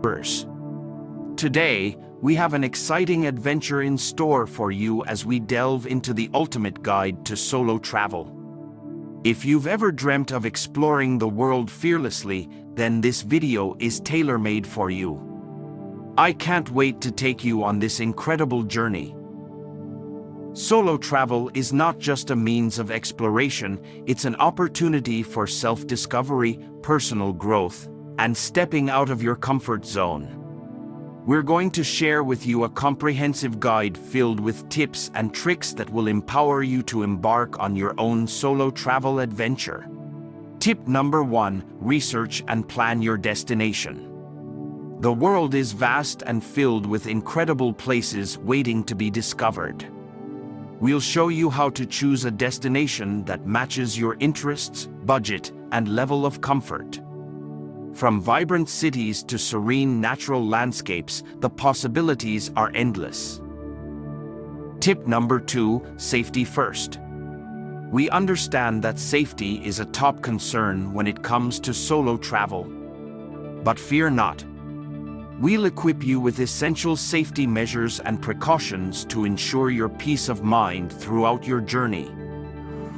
Wanderers. Today, we have an exciting adventure in store for you as we delve into the ultimate guide to solo travel. If you've ever dreamt of exploring the world fearlessly, then this video is tailor-made for you. I can't wait to take you on this incredible journey. Solo travel is not just a means of exploration, it's an opportunity for self-discovery, personal growth, and stepping out of your comfort zone. We're going to share with you a comprehensive guide filled with tips and tricks that will empower you to embark on your own solo travel adventure. Tip number 1: research and plan your destination. The world is vast and filled with incredible places waiting to be discovered. We'll show you how to choose a destination that matches your interests, budget, and level of comfort. From vibrant cities to serene natural landscapes, the possibilities are endless. Tip number 2: safety first. We understand that safety is a top concern when it comes to solo travel. But fear not. We'll equip you with essential safety measures and precautions to ensure your peace of mind throughout your journey.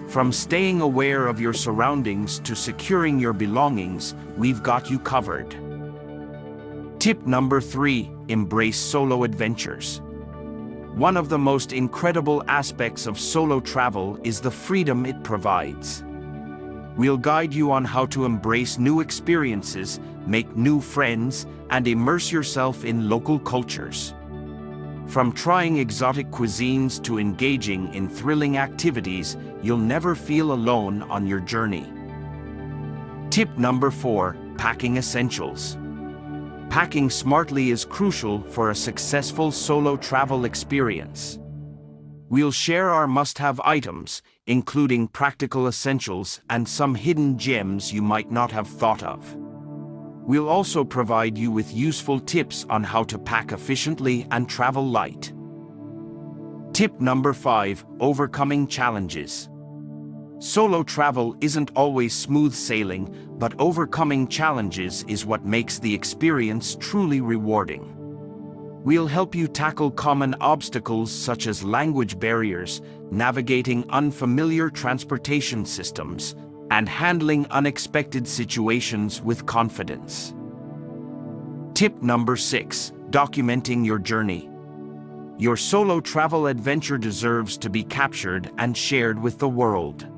From staying aware of your surroundings to securing your belongings, we've got you covered. Tip number 3: embrace solo adventures. One of the most incredible aspects of solo travel is the freedom it provides. We'll guide you on how to embrace new experiences, make new friends, and immerse yourself in local cultures. From trying exotic cuisines to engaging in thrilling activities, you'll never feel alone on your journey. Tip number 4: packing essentials. Packing smartly is crucial for a successful solo travel experience. We'll share our must-have items, including practical essentials and some hidden gems you might not have thought of. We'll also provide you with useful tips on how to pack efficiently and travel light. Tip number 5: overcoming challenges. Solo travel isn't always smooth sailing, but overcoming challenges is what makes the experience truly rewarding. We'll help you tackle common obstacles such as language barriers, navigating unfamiliar transportation systems, and handling unexpected situations with confidence. Tip number 6: documenting your journey. Your solo travel adventure deserves to be captured and shared with the world.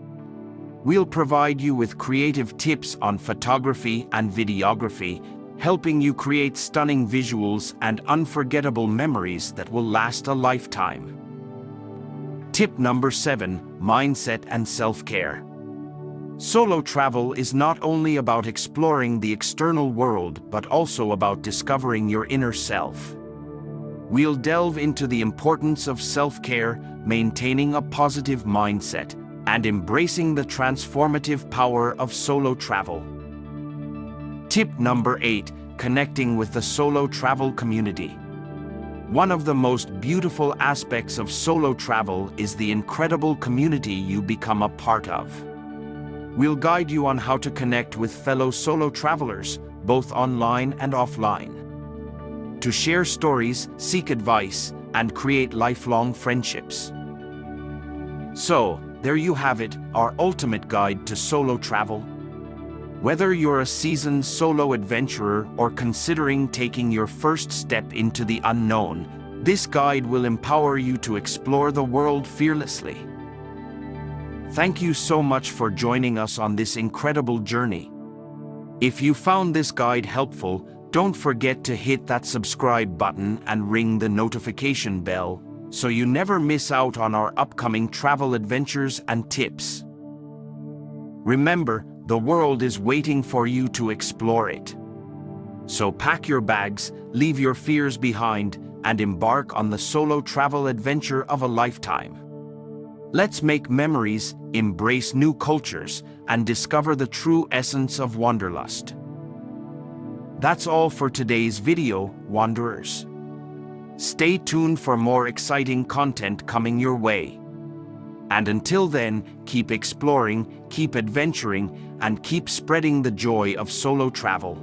We'll provide you with creative tips on photography and videography, helping you create stunning visuals and unforgettable memories that will last a lifetime. Tip number 7: mindset and self-care. Solo travel is not only about exploring the external world, but also about discovering your inner self. We'll delve into the importance of self-care, maintaining a positive mindset, and embracing the transformative power of solo travel. Tip number 8: connecting with the solo travel community. One of the most beautiful aspects of solo travel is the incredible community you become a part of. We'll guide you on how to connect with fellow solo travelers, both online and offline. To share stories, seek advice, and create lifelong friendships. So, there you have it, our ultimate guide to solo travel. Whether you're a seasoned solo adventurer or considering taking your first step into the unknown, this guide will empower you to explore the world fearlessly. Thank you so much for joining us on this incredible journey. If you found this guide helpful, don't forget to hit that subscribe button and ring the notification bell so you never miss out on our upcoming travel adventures and tips. Remember, the world is waiting for you to explore it. So pack your bags, leave your fears behind, and embark on the solo travel adventure of a lifetime. Let's make memories, embrace new cultures, and discover the true essence of wanderlust. That's all for today's video, Wanderers. Stay tuned for more exciting content coming your way. And until then, keep exploring, keep adventuring, and keep spreading the joy of solo travel.